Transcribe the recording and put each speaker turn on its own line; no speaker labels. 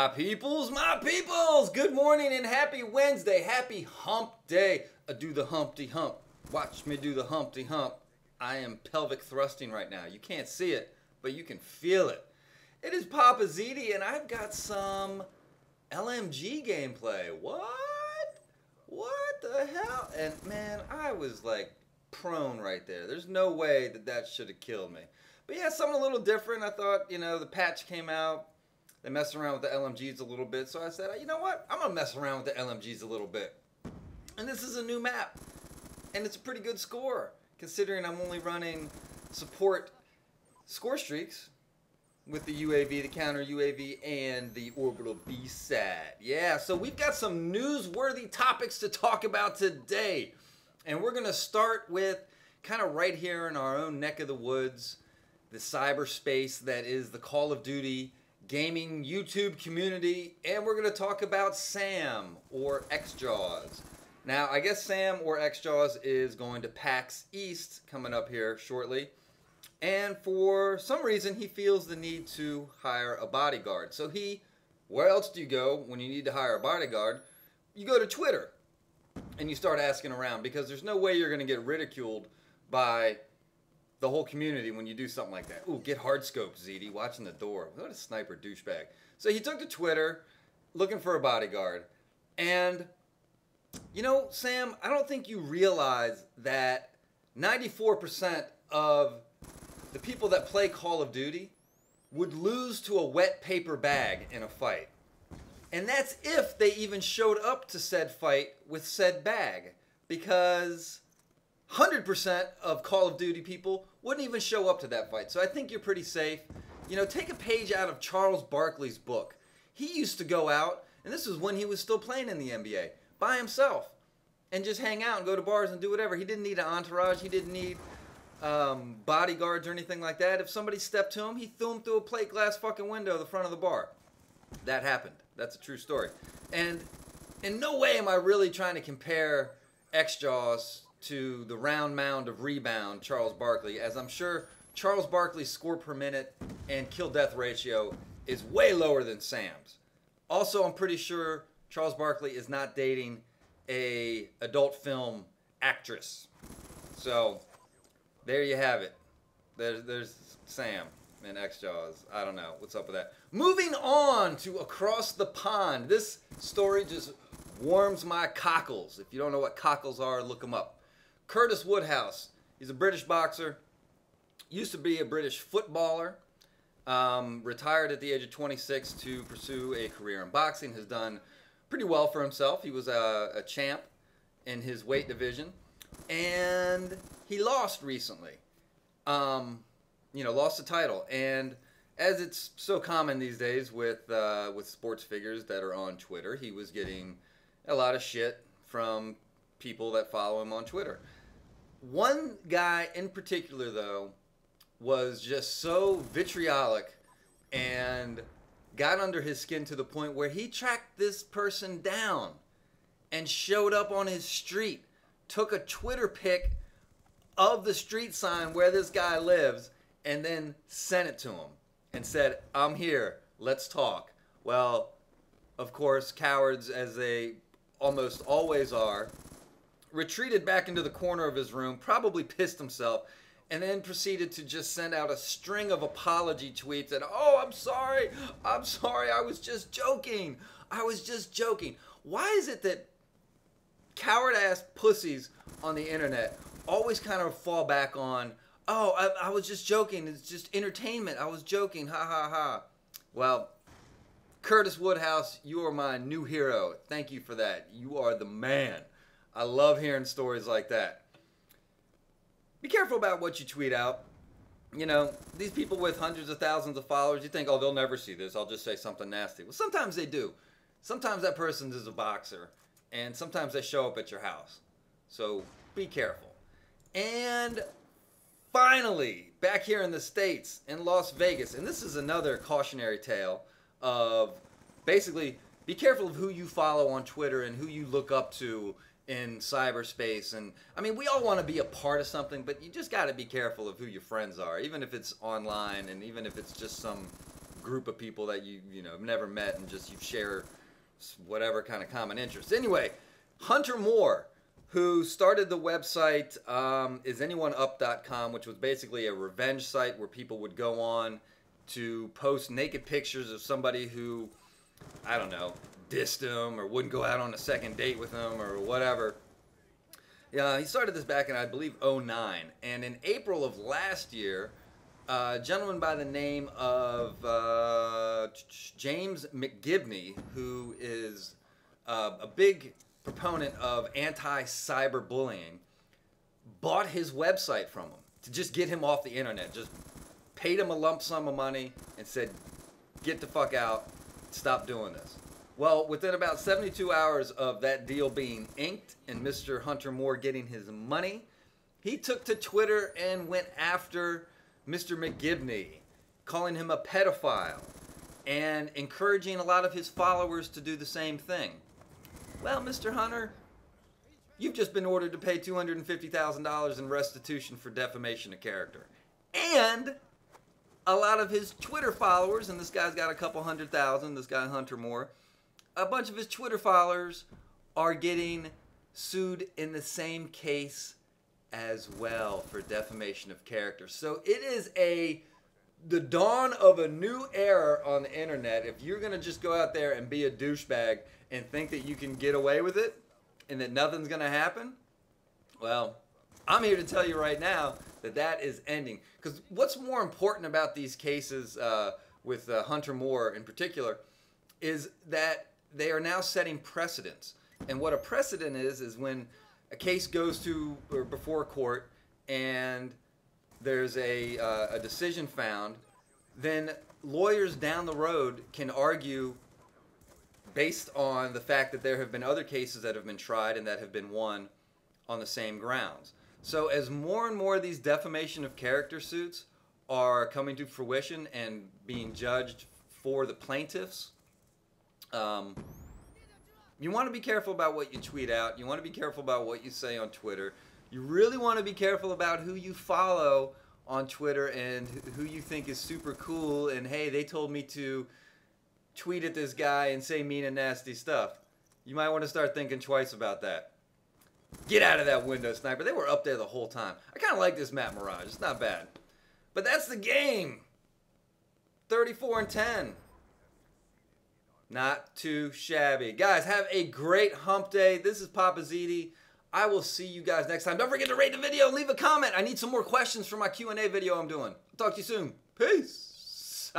My peoples, good morning and happy Wednesday, happy hump day. Do the Humpty Hump, watch me do the Humpty Hump. I am pelvic thrusting right now. You can't see it, but you can feel it. It is papaziti and I've got some LMG gameplay. What the hell? And man, I was like prone right there. There's no way that should have killed me. But yeah, something a little different. I thought, the patch came out. They messed around with the LMGs a little bit. So I said, you know what? I'm going to mess around with the LMGs a little bit. And this is a new map. And it's a pretty good score, considering I'm only running support score streaks with the UAV, the counter UAV, and the orbital BSAT. Yeah, so we've got some newsworthy topics to talk about today. And we're going to start with kind of right here in our own neck of the woods, the cyberspace that is the Call of Duty gaming YouTube community, and we're going to talk about Sam or XJawz. Now, I guess Sam or XJawz is going to PAX East coming up here shortly, and for some reason he feels the need to hire a bodyguard. So where else do you go when you need to hire a bodyguard? You go to Twitter and you start asking around, because there's no way you're going to get ridiculed by the whole community when you do something like that. Ooh, get hard scope, ZD, watching the door. What a sniper douchebag. So he took to Twitter looking for a bodyguard. And, Sam, I don't think you realize that 94% of the people that play Call of Duty would lose to a wet paper bag in a fight. And that's if they even showed up to said fight with said bag. Because 100% of Call of Duty people wouldn't even show up to that fight. So I think you're pretty safe. Take a page out of Charles Barkley's book. He used to go out, and this was when he was still playing in the NBA, by himself, and just hang out and go to bars and do whatever. He didn't need an entourage. He didn't need bodyguards or anything like that. If somebody stepped to him, he threw him through a plate glass fucking window at the front of the bar. That happened. That's a true story. And in no way am I really trying to compare XJawz to the round mound of rebound Charles Barkley, as I'm sure Charles Barkley's score per minute and kill-death ratio is way lower than Sam's. Also, I'm pretty sure Charles Barkley is not dating a adult film actress. So, there you have it. There's Sam and XJawz. I don't know. What's up with that? Moving on to Across the Pond. This story just warms my cockles. If you don't know what cockles are, look them up. Curtis Woodhouse, he's a British boxer, used to be a British footballer, retired at the age of 26 to pursue a career in boxing, has done pretty well for himself. He was a champ in his weight division, and he lost recently, lost the title. And as it's so common these days with sports figures that are on Twitter, he was getting a lot of shit from people that follow him on Twitter. One guy in particular, though, was just so vitriolic and got under his skin to the point where he tracked this person down and showed up on his street, took a Twitter pic of the street sign where this guy lives, and then sent it to him and said, "I'm here, let's talk." Well, of course, cowards as they almost always are, retreated back into the corner of his room, probably pissed himself, and then proceeded to just send out a string of apology tweets and, "Oh, I'm sorry, I was just joking, Why is it that coward-ass pussies on the internet always kind of fall back on, "Oh, I was just joking, it's just entertainment, I was joking, ha ha ha"? Well, Curtis Woodhouse, you are my new hero. Thank you for that. You are the man. I love hearing stories like that. Be careful about what you tweet out. These people with hundreds of thousands of followers, you think, "Oh, they'll never see this. I'll just say something nasty." Well, sometimes they do. Sometimes that person is a boxer, and sometimes they show up at your house. So be careful. And finally, back here in the States, in Las Vegas, and this is another cautionary tale of basically be careful of who you follow on Twitter and who you look up to in cyberspace. And I mean, we all want to be a part of something, but you just got to be careful of who your friends are, even if it's online and even if it's just some group of people that you know have never met and just you share whatever kind of common interest. Anyway, Hunter Moore, who started the website isanyoneUp.com, which was basically a revenge site where people would go on to post naked pictures of somebody who, I don't know, dissed him or wouldn't go out on a second date with him or whatever. Yeah, he started this back in, I believe, 2009. And in April of last year, a gentleman by the name of James McGibney, who is a big proponent of anti-cyberbullying, bought his website from him to just get him off the internet. Just paid him a lump sum of money and said, get the fuck out, stop doing this. Well, within about 72 hours of that deal being inked and Mr. Hunter Moore getting his money, he took to Twitter and went after Mr. McGibney, calling him a pedophile and encouraging a lot of his followers to do the same thing. Well, Mr. Hunter, you've just been ordered to pay $250,000 in restitution for defamation of character. And a lot of his Twitter followers, and this guy's got a couple 100,000, this guy Hunter Moore, a bunch of his Twitter followers are getting sued in the same case as well for defamation of character. So it is the dawn of a new era on the internet. If you're going to just go out there and be a douchebag and think that you can get away with it and that nothing's going to happen, well, I'm here to tell you right now that that is ending. Because what's more important about these cases with Hunter Moore in particular is that they are now setting precedents. And what a precedent is when a case goes to or before court and there's a decision found, then lawyers down the road can argue based on the fact that there have been other cases that have been tried and that have been won on the same grounds. So as more and more of these defamation of character suits are coming to fruition and being judged for the plaintiffs, you want to be careful about what you tweet out. You want to be careful about what you say on Twitter. You really want to be careful about who you follow on Twitter and who you think is super cool. And hey, they told me to tweet at this guy and say mean and nasty stuff. You might want to start thinking twice about that. Get out of that window, sniper. They were up there the whole time. I kind of like this map Mirage. It's not bad. But that's the game. 34-10. Not too shabby. Guys, have a great hump day. This is papaziti. I will see you guys next time. Don't forget to rate the video and leave a comment. I need some more questions for my Q&A video I'm doing. I'll talk to you soon. Peace.